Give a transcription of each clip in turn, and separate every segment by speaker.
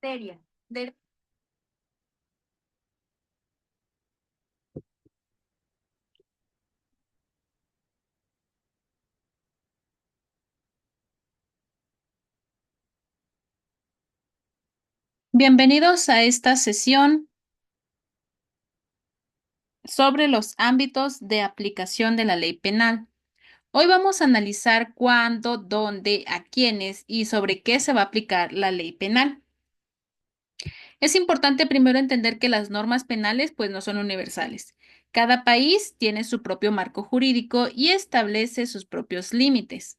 Speaker 1: materia. De- Bienvenidos a esta sesión sobre los ámbitos de aplicación de la ley penal. Hoy vamos a analizar cuándo, dónde, a quiénes y sobre qué se va a aplicar la ley penal. Es importante primero entender que las normas penales pues no son universales. Cada país tiene su propio marco jurídico y establece sus propios límites.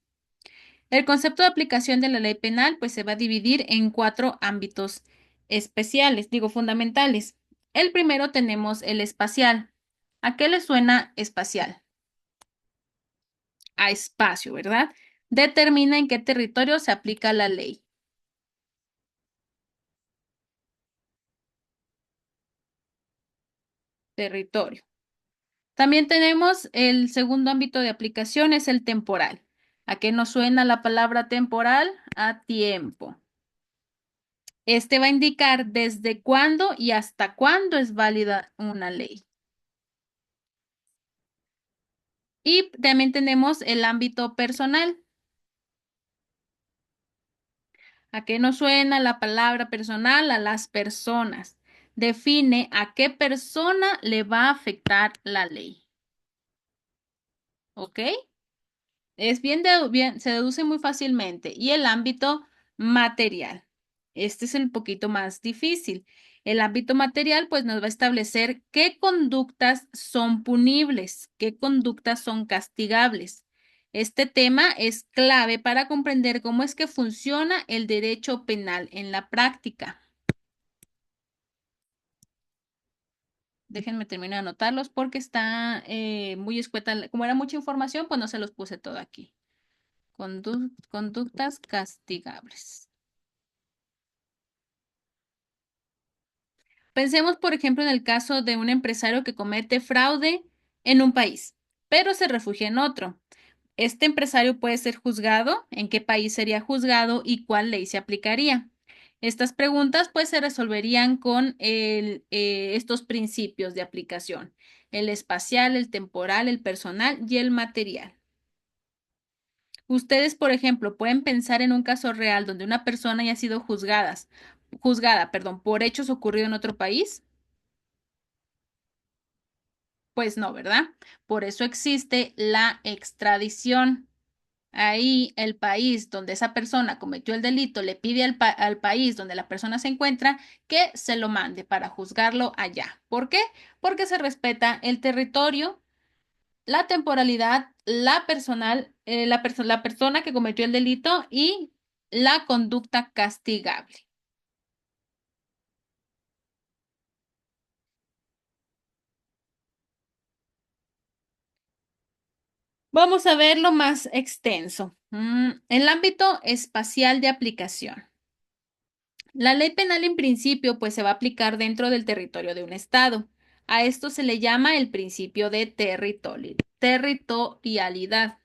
Speaker 1: El concepto de aplicación de la ley penal pues se va a dividir en cuatro ámbitos especiales, digo fundamentales. El primero tenemos el espacial. ¿A qué le suena espacial? A espacio, ¿verdad? Determina en qué territorio se aplica la ley. Territorio. También tenemos el segundo ámbito de aplicación, es el temporal. ¿A qué nos suena la palabra temporal? A tiempo. Este va a indicar desde cuándo y hasta cuándo es válida una ley. Y también tenemos el ámbito personal. ¿A qué nos suena la palabra personal? A las personas. Define a qué persona le va a afectar la ley. ¿Ok? Es bien, se deduce muy fácilmente. Y el ámbito material. Este es un poquito más difícil. El ámbito material, pues nos va a establecer qué conductas son punibles, qué conductas son castigables. Este tema es clave para comprender cómo es que funciona el derecho penal en la práctica. Déjenme terminar de anotarlos porque está muy escueta. Como era mucha información, pues no se los puse todo aquí. Conductas castigables. Pensemos, por ejemplo, en el caso de un empresario que comete fraude en un país, pero se refugia en otro. Este empresario puede ser juzgado, en qué país sería juzgado y cuál ley se aplicaría. Estas preguntas pues se resolverían con estos principios de aplicación, el espacial, el temporal, el personal y el material. Ustedes, por ejemplo, pueden pensar en un caso real donde una persona haya sido por hechos ocurridos en otro país. Pues no, ¿verdad? Por eso existe la extradición. Ahí el país donde esa persona cometió el delito le pide al país donde la persona se encuentra que se lo mande para juzgarlo allá. ¿Por qué? Porque se respeta el territorio, la temporalidad, la persona que cometió el delito y la conducta castigable. Vamos a ver lo más extenso. El ámbito espacial de aplicación. La ley penal en principio pues se va a aplicar dentro del territorio de un estado. A esto se le llama el principio de territorialidad.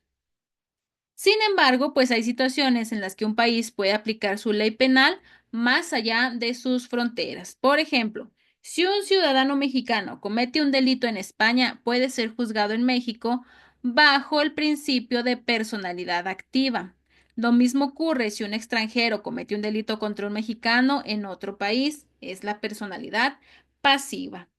Speaker 1: Sin embargo, pues hay situaciones en las que un país puede aplicar su ley penal más allá de sus fronteras. Por ejemplo, si un ciudadano mexicano comete un delito en España, puede ser juzgado en México bajo el principio de personalidad activa. Lo mismo ocurre si un extranjero comete un delito contra un mexicano en otro país, es la personalidad pasiva.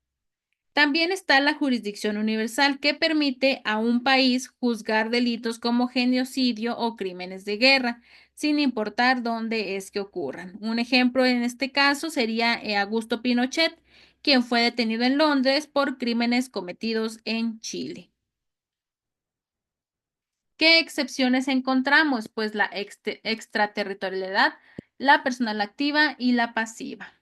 Speaker 1: También está la jurisdicción universal que permite a un país juzgar delitos como genocidio o crímenes de guerra, sin importar dónde es que ocurran. Un ejemplo en este caso sería Augusto Pinochet, quien fue detenido en Londres por crímenes cometidos en Chile. ¿Qué excepciones encontramos? Pues la extraterritorialidad, la personal activa y la pasiva.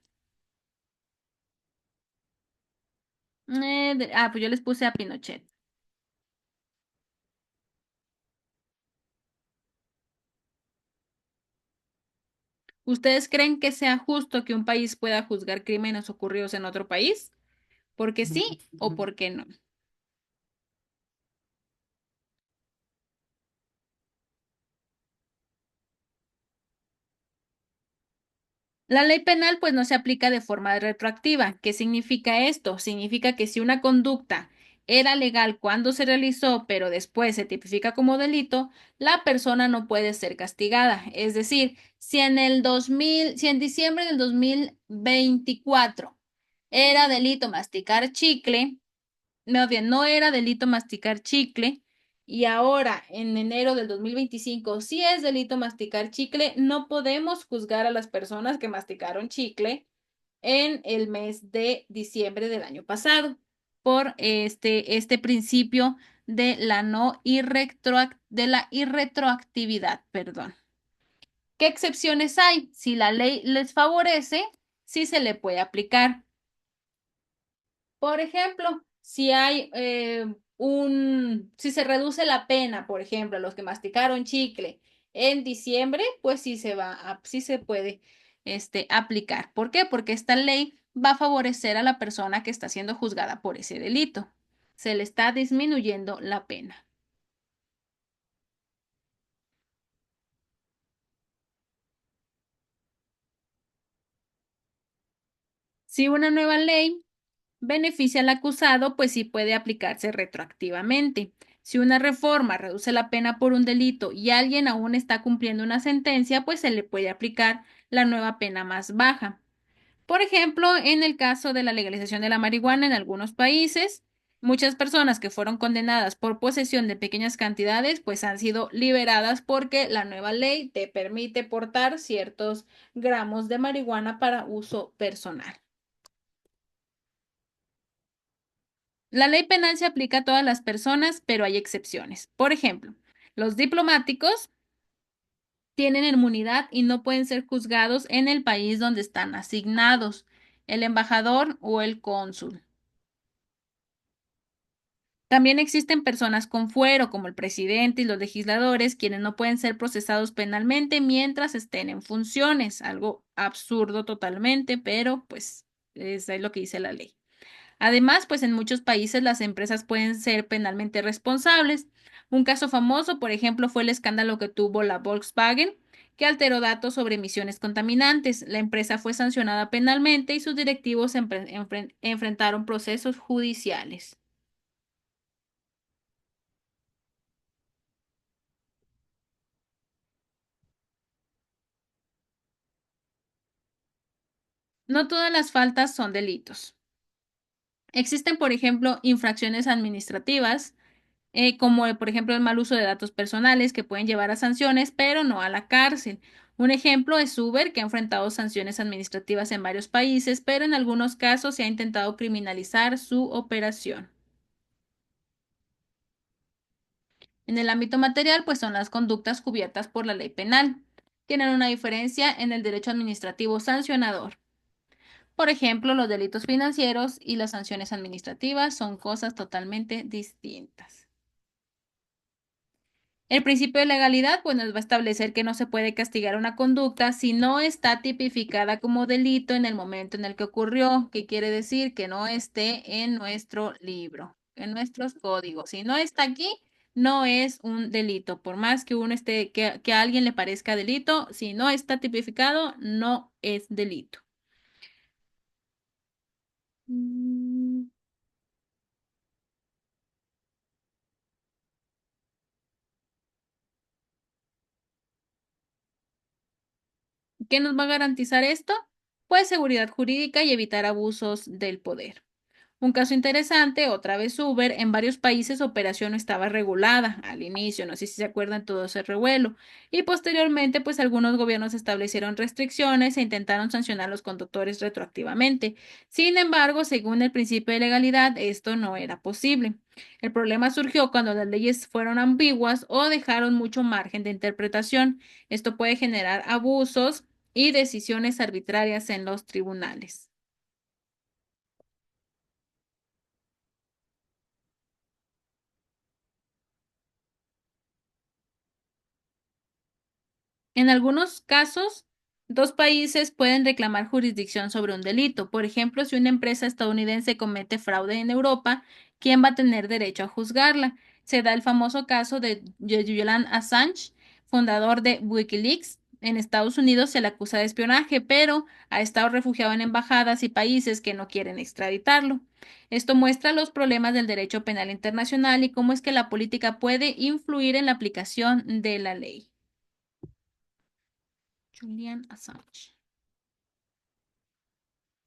Speaker 1: Pues yo les puse a Pinochet. ¿Ustedes creen que sea justo que un país pueda juzgar crímenes ocurridos en otro país? ¿Porque sí o porque no? La ley penal pues no se aplica de forma retroactiva. ¿Qué significa esto? Significa que si una conducta era legal cuando se realizó, pero después se tipifica como delito, la persona no puede ser castigada. Es decir, si en diciembre del 2024 era delito masticar chicle, más bien, no era delito masticar chicle y ahora en enero del 2025 sí es delito masticar chicle, no podemos juzgar a las personas que masticaron chicle en el mes de diciembre del año pasado por este principio de la no de la irretroactividad, perdón. ¿Qué excepciones hay? Si la ley les favorece, sí se le puede aplicar. Por ejemplo, si hay si se reduce la pena, por ejemplo, a los que masticaron chicle en diciembre, pues sí se puede aplicar. ¿Por qué? Porque esta ley va a favorecer a la persona que está siendo juzgada por ese delito. Se le está disminuyendo la pena. Si una nueva ley beneficia al acusado, pues sí puede aplicarse retroactivamente. Si una reforma reduce la pena por un delito y alguien aún está cumpliendo una sentencia, pues se le puede aplicar la nueva pena más baja. Por ejemplo, en el caso de la legalización de la marihuana en algunos países, muchas personas que fueron condenadas por posesión de pequeñas cantidades, pues han sido liberadas porque la nueva ley te permite portar ciertos gramos de marihuana para uso personal. La ley penal se aplica a todas las personas, pero hay excepciones. Por ejemplo, los diplomáticos tienen inmunidad y no pueden ser juzgados en el país donde están asignados, el embajador o el cónsul. También existen personas con fuero, como el presidente y los legisladores, quienes no pueden ser procesados penalmente mientras estén en funciones. Algo absurdo totalmente, pero pues es lo que dice la ley. Además, pues en muchos países las empresas pueden ser penalmente responsables. Un caso famoso, por ejemplo, fue el escándalo que tuvo la Volkswagen, que alteró datos sobre emisiones contaminantes. La empresa fue sancionada penalmente y sus directivos enfrentaron procesos judiciales. No todas las faltas son delitos. Existen, por ejemplo, infracciones administrativas como por ejemplo el mal uso de datos personales que pueden llevar a sanciones, pero no a la cárcel. Un ejemplo es Uber, que ha enfrentado sanciones administrativas en varios países, pero en algunos casos se ha intentado criminalizar su operación. En el ámbito material, pues son las conductas cubiertas por la ley penal. Tienen una diferencia en el derecho administrativo sancionador. Por ejemplo, los delitos financieros y las sanciones administrativas son cosas totalmente distintas. El principio de legalidad, pues nos va a establecer que no se puede castigar una conducta si no está tipificada como delito en el momento en el que ocurrió, que quiere decir que no esté en nuestro libro, en nuestros códigos. Si no está aquí, no es un delito. Por más que uno que a alguien le parezca delito, si no está tipificado, no es delito. Mm, ¿Qué nos va a garantizar esto? Pues seguridad jurídica y evitar abusos del poder. Un caso interesante, otra vez Uber, en varios países su operación no estaba regulada al inicio, no sé si se acuerdan todo ese revuelo, y posteriormente pues algunos gobiernos establecieron restricciones e intentaron sancionar a los conductores retroactivamente. Sin embargo, según el principio de legalidad, esto no era posible. El problema surgió cuando las leyes fueron ambiguas o dejaron mucho margen de interpretación. Esto puede generar abusos y decisiones arbitrarias en los tribunales. En algunos casos, dos países pueden reclamar jurisdicción sobre un delito. Por ejemplo, si una empresa estadounidense comete fraude en Europa, ¿quién va a tener derecho a juzgarla? Se da el famoso caso de Julian Assange, fundador de Wikileaks, En Estados Unidos se le acusa de espionaje, pero ha estado refugiado en embajadas y países que no quieren extraditarlo. Esto muestra los problemas del derecho penal internacional y cómo es que la política puede influir en la aplicación de la ley. Julian Assange.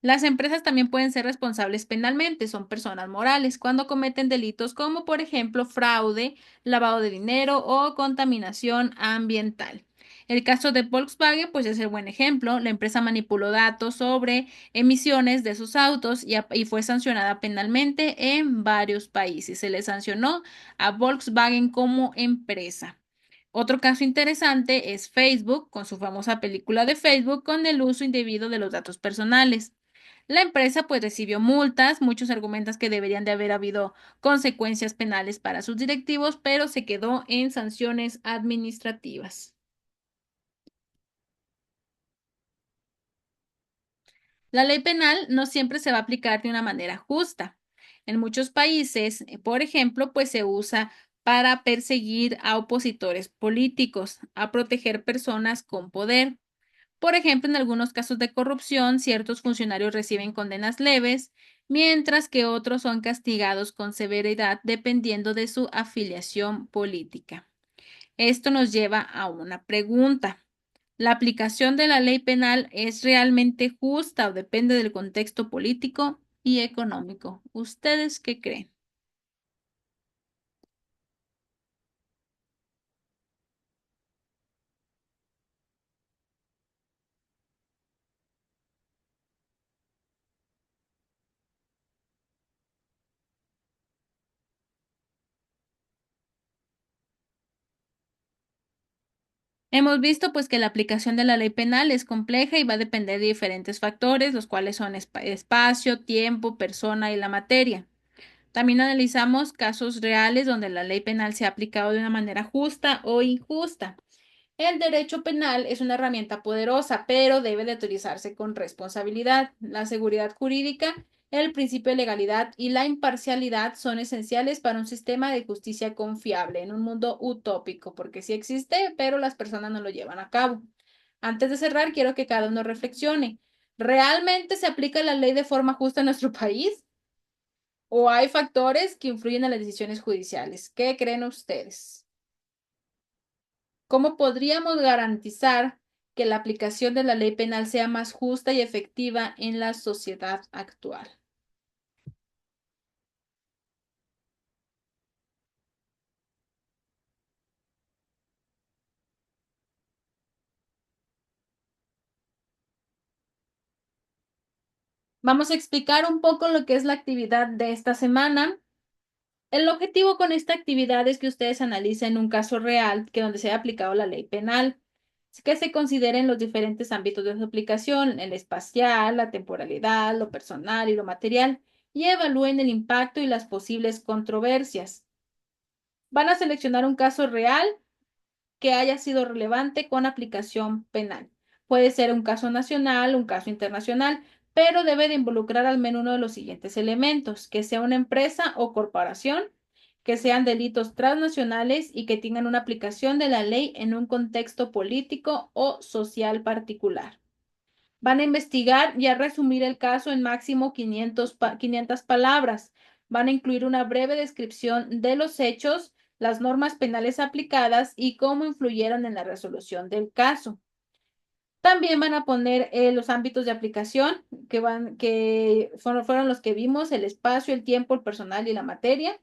Speaker 1: Las empresas también pueden ser responsables penalmente, son personas morales, cuando cometen delitos como, por ejemplo, fraude, lavado de dinero o contaminación ambiental. El caso de Volkswagen, pues es el buen ejemplo. La empresa manipuló datos sobre emisiones de sus autos y fue sancionada penalmente en varios países. Se le sancionó a Volkswagen como empresa. Otro caso interesante es Facebook, con su famosa película de Facebook, con el uso indebido de los datos personales. La empresa pues recibió multas, muchos argumentan que deberían de haber habido consecuencias penales para sus directivos, pero se quedó en sanciones administrativas. La ley penal no siempre se va a aplicar de una manera justa. En muchos países, por ejemplo, pues se usa para perseguir a opositores políticos, a proteger personas con poder. Por ejemplo, en algunos casos de corrupción, ciertos funcionarios reciben condenas leves, mientras que otros son castigados con severidad dependiendo de su afiliación política. Esto nos lleva a una pregunta. ¿La aplicación de la ley penal es realmente justa o depende del contexto político y económico? ¿Ustedes qué creen? Hemos visto pues que la aplicación de la ley penal es compleja y va a depender de diferentes factores, los cuales son espacio, tiempo, persona y la materia. También analizamos casos reales donde la ley penal se ha aplicado de una manera justa o injusta. El derecho penal es una herramienta poderosa, pero debe de utilizarse con responsabilidad. La seguridad jurídica, el principio de legalidad y la imparcialidad son esenciales para un sistema de justicia confiable en un mundo utópico, porque sí existe, pero las personas no lo llevan a cabo. Antes de cerrar, quiero que cada uno reflexione. ¿Realmente se aplica la ley de forma justa en nuestro país? ¿O hay factores que influyen en las decisiones judiciales? ¿Qué creen ustedes? ¿Cómo podríamos garantizar que la aplicación de la ley penal sea más justa y efectiva en la sociedad actual? Vamos a explicar un poco lo que es la actividad de esta semana. El objetivo con esta actividad es que ustedes analicen un caso real que donde se ha aplicado la ley penal, que se consideren los diferentes ámbitos de su aplicación, el espacial, la temporalidad, lo personal y lo material, y evalúen el impacto y las posibles controversias. Van a seleccionar un caso real que haya sido relevante con aplicación penal. Puede ser un caso nacional, un caso internacional, pero debe de involucrar al menos uno de los siguientes elementos, que sea una empresa o corporación, que sean delitos transnacionales y que tengan una aplicación de la ley en un contexto político o social particular. Van a investigar y a resumir el caso en máximo 500 palabras. Van a incluir una breve descripción de los hechos, las normas penales aplicadas y cómo influyeron en la resolución del caso. También van a poner los ámbitos de aplicación fueron los que vimos, el espacio, el tiempo, el personal y la materia.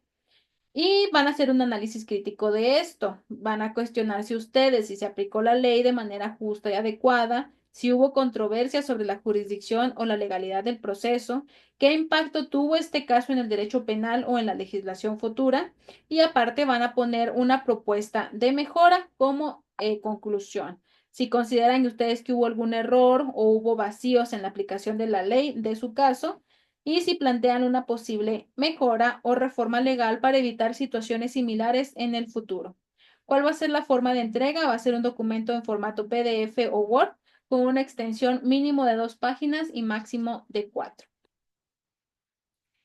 Speaker 1: Y van a hacer un análisis crítico de esto. Van a cuestionarse ustedes si se aplicó la ley de manera justa y adecuada, si hubo controversia sobre la jurisdicción o la legalidad del proceso, qué impacto tuvo este caso en el derecho penal o en la legislación futura. Y aparte van a poner una propuesta de mejora como conclusión. Si consideran ustedes que hubo algún error o hubo vacíos en la aplicación de la ley de su caso, y si plantean una posible mejora o reforma legal para evitar situaciones similares en el futuro. ¿Cuál va a ser la forma de entrega? Va a ser un documento en formato PDF o Word con una extensión mínimo de 2 páginas y máximo de 4.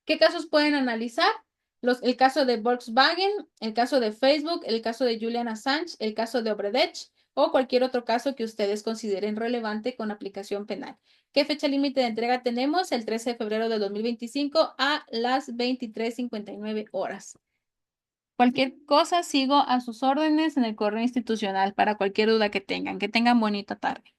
Speaker 1: ¿Qué casos pueden analizar? El caso de Volkswagen, el caso de Facebook, el caso de Julian Assange, el caso de Obredech, o cualquier otro caso que ustedes consideren relevante con aplicación penal. ¿Qué fecha límite de entrega tenemos? El 13 de febrero de 2025 a las 23:59 horas. Cualquier cosa, sigo a sus órdenes en el correo institucional para cualquier duda que tengan. Que tengan bonita tarde.